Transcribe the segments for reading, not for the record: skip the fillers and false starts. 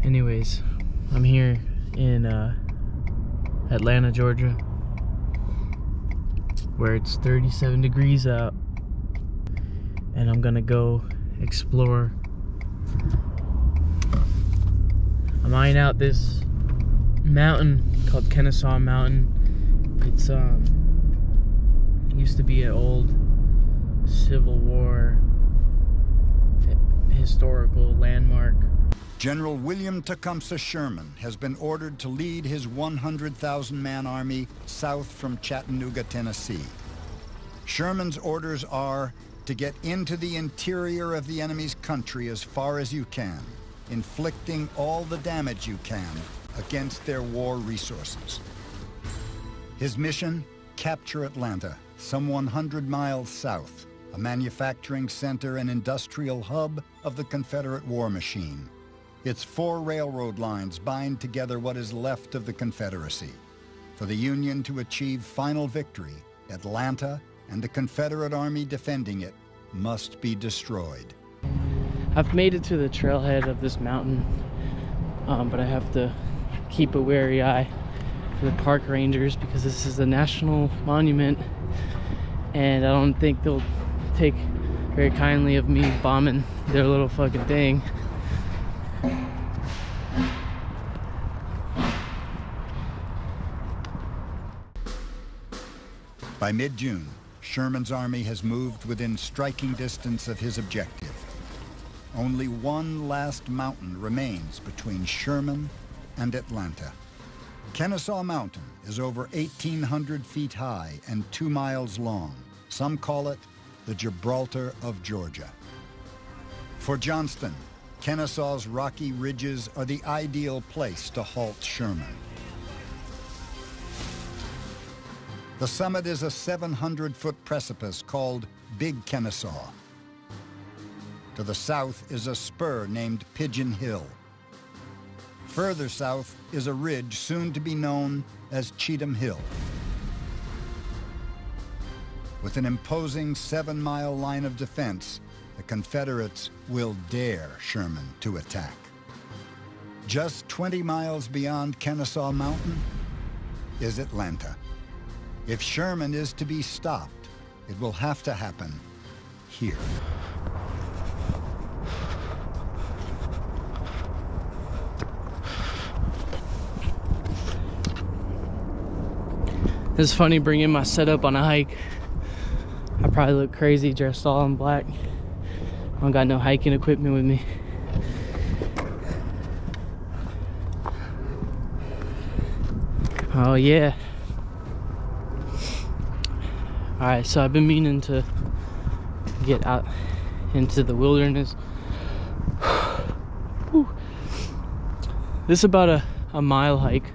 Anyways, I'm here in Atlanta, Georgia, where it's 37 degrees out, and I'm gonna go explore. I'm eyeing out this mountain called Kennesaw Mountain. It's used to be an old Civil War historical landmark. General William Tecumseh Sherman has been ordered to lead his 100,000-man army south from Chattanooga, Tennessee. Sherman's orders are to get into the interior of the enemy's country as far as you can, inflicting all the damage you can against their war resources. His mission? Capture Atlanta, some 100 miles south, a manufacturing center and industrial hub of the Confederate war machine. Its 4 railroad lines bind together what is left of the Confederacy. For the Union to achieve final victory, Atlanta and the Confederate Army defending it must be destroyed. I've made it to the trailhead of this mountain, but I have to keep a wary eye for the park rangers because this is a national monument, and I don't think they'll take very kindly of me bombing their little fucking thing. By mid-June, Sherman's army has moved within striking distance of his objective. Only one last mountain remains between Sherman and Atlanta. Kennesaw Mountain is over 1,800 feet high and 2 miles long. Some call it the Gibraltar of Georgia. For Johnston, Kennesaw's rocky ridges are the ideal place to halt Sherman. The summit is a 700-foot precipice called Big Kennesaw. To the south is a spur named Pigeon Hill. Further south is a ridge soon to be known as Cheatham Hill. With an imposing 7-mile line of defense, the Confederates will dare Sherman to attack. Just 20 miles beyond Kennesaw Mountain is Atlanta. If Sherman is to be stopped, it will have to happen here. It's funny bringing my setup on a hike. I probably look crazy dressed all in black. I don't got no hiking equipment with me. Oh yeah. Alright, so I've been meaning to get out into the wilderness. This is about a mile hike,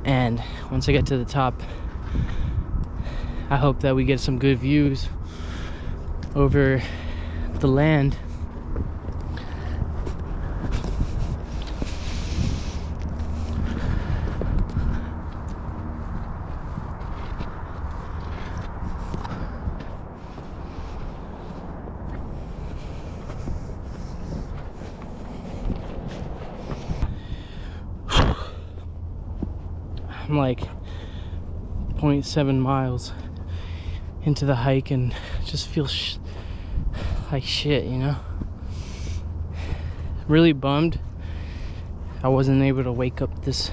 and once I get to the top, I hope that we get some good views over the land. I'm like 0.7 miles into the hike and just feel like shit, you know? Really bummed I wasn't able to wake up this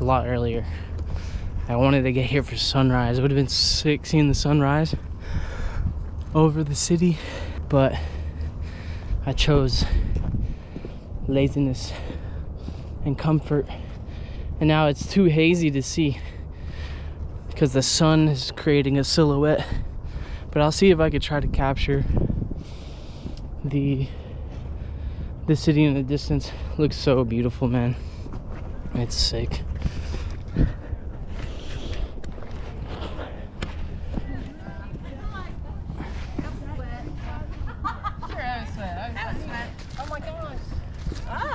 a lot earlier. I wanted to get here for sunrise. It would have been sick seeing the sunrise over the city, but I chose laziness and comfort. And now it's too hazy to see because the sun is creating a silhouette. But I'll see if I could try to capture the city in the distance. Looks so beautiful, man. It's sick.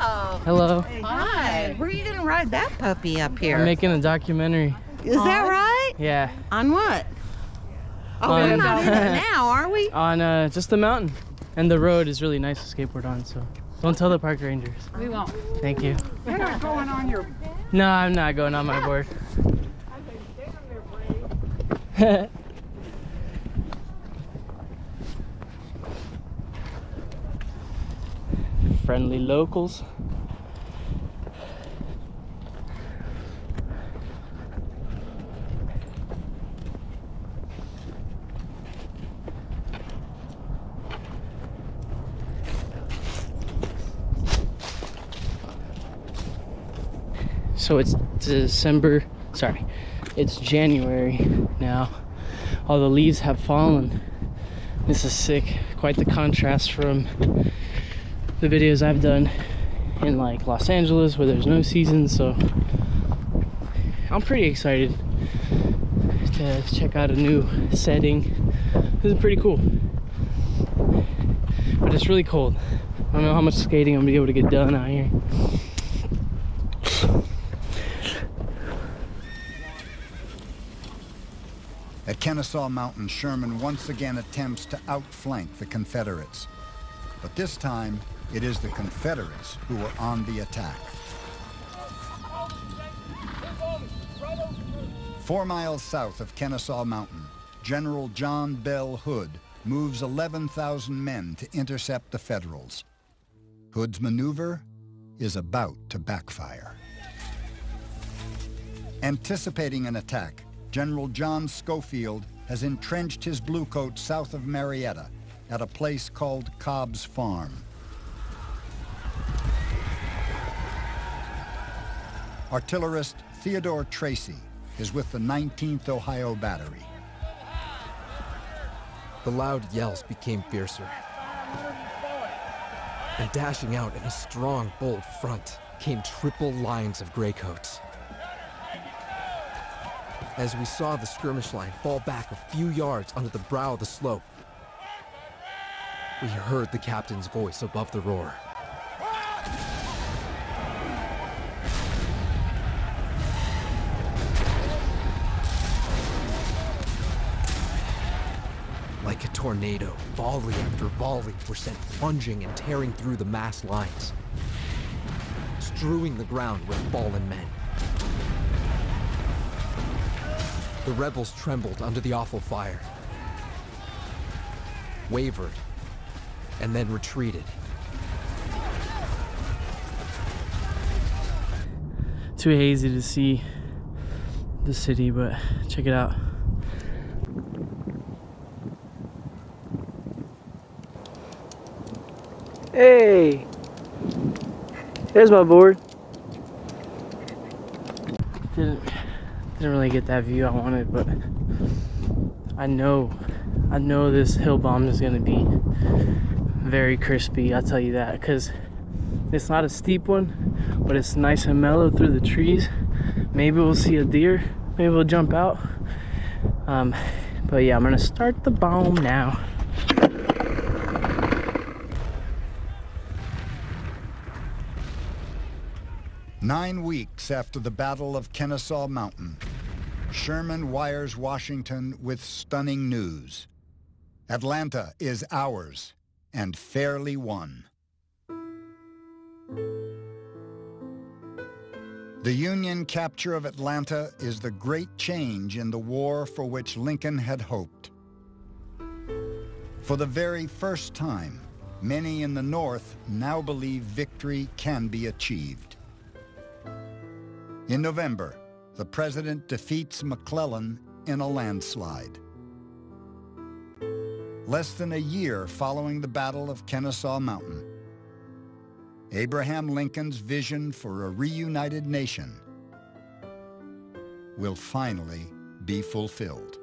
Oh. Hello. Hi. Where are you gonna ride that puppy up here? I'm making a documentary. Is that right? Yeah. On what? Oh, we're not in it now, are we? On just the mountain. And the road is really nice to skateboard on, so. Don't tell the park rangers. We won't. Thank you. You're not going on your... No, I'm not going on my board. I say, damn, they're brave. Friendly locals. So it's it's January now. All the leaves have fallen. This is sick. Quite the contrast from the videos I've done in like Los Angeles where there's no season. So I'm pretty excited to check out a new setting. This is pretty cool. But it's really cold. I don't know how much skating I'm gonna be able to get done out here. At Kennesaw Mountain, Sherman once again attempts to outflank the Confederates. But this time, it is the Confederates who are on the attack. 4 miles south of Kennesaw Mountain, General John Bell Hood moves 11,000 men to intercept the Federals. Hood's maneuver is about to backfire. Anticipating an attack, General John Schofield has entrenched his bluecoats south of Marietta at a place called Cobb's Farm. Artillerist Theodore Tracy is with the 19th Ohio Battery. The loud yells became fiercer. And dashing out in a strong, bold front came triple lines of graycoats. As we saw the skirmish line fall back a few yards onto the brow of the slope, we heard the captain's voice above the roar. Like a tornado, volley after volley were sent plunging and tearing through the massed lines, strewing the ground with fallen men. The rebels trembled under the awful fire, wavered, and then retreated. Too hazy to see the city, but check it out. Hey, there's my board. Didn't really get that view I wanted, but I know this hill bomb is gonna be very crispy. I'll tell you that, because it's not a steep one, but it's nice and mellow through the trees. Maybe we'll see a deer. Maybe we'll jump out. But yeah, I'm gonna start the bomb now. Nine weeks after the Battle of Kennesaw Mountain, Sherman wires Washington with stunning news. Atlanta is ours, and fairly won. The Union capture of Atlanta is the great change in the war for which Lincoln had hoped. For the very first time, many in the North now believe victory can be achieved. In November, the president defeats McClellan in a landslide. Less than a year following the Battle of Kennesaw Mountain, Abraham Lincoln's vision for a reunited nation will finally be fulfilled.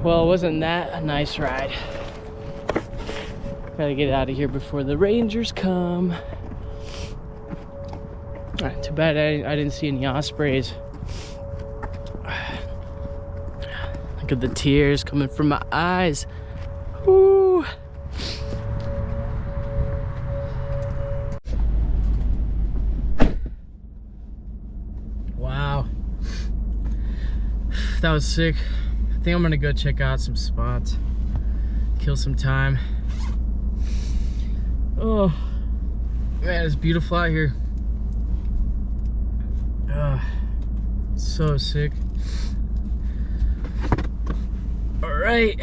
Well, wasn't that a nice ride? Gotta get out of here before the Rangers come. Too bad I didn't see any ospreys. Look at the tears coming from my eyes. Woo! Wow. That was sick. I think I'm gonna go check out some spots. Kill some time. Oh, man, it's beautiful out here. So sick. All right.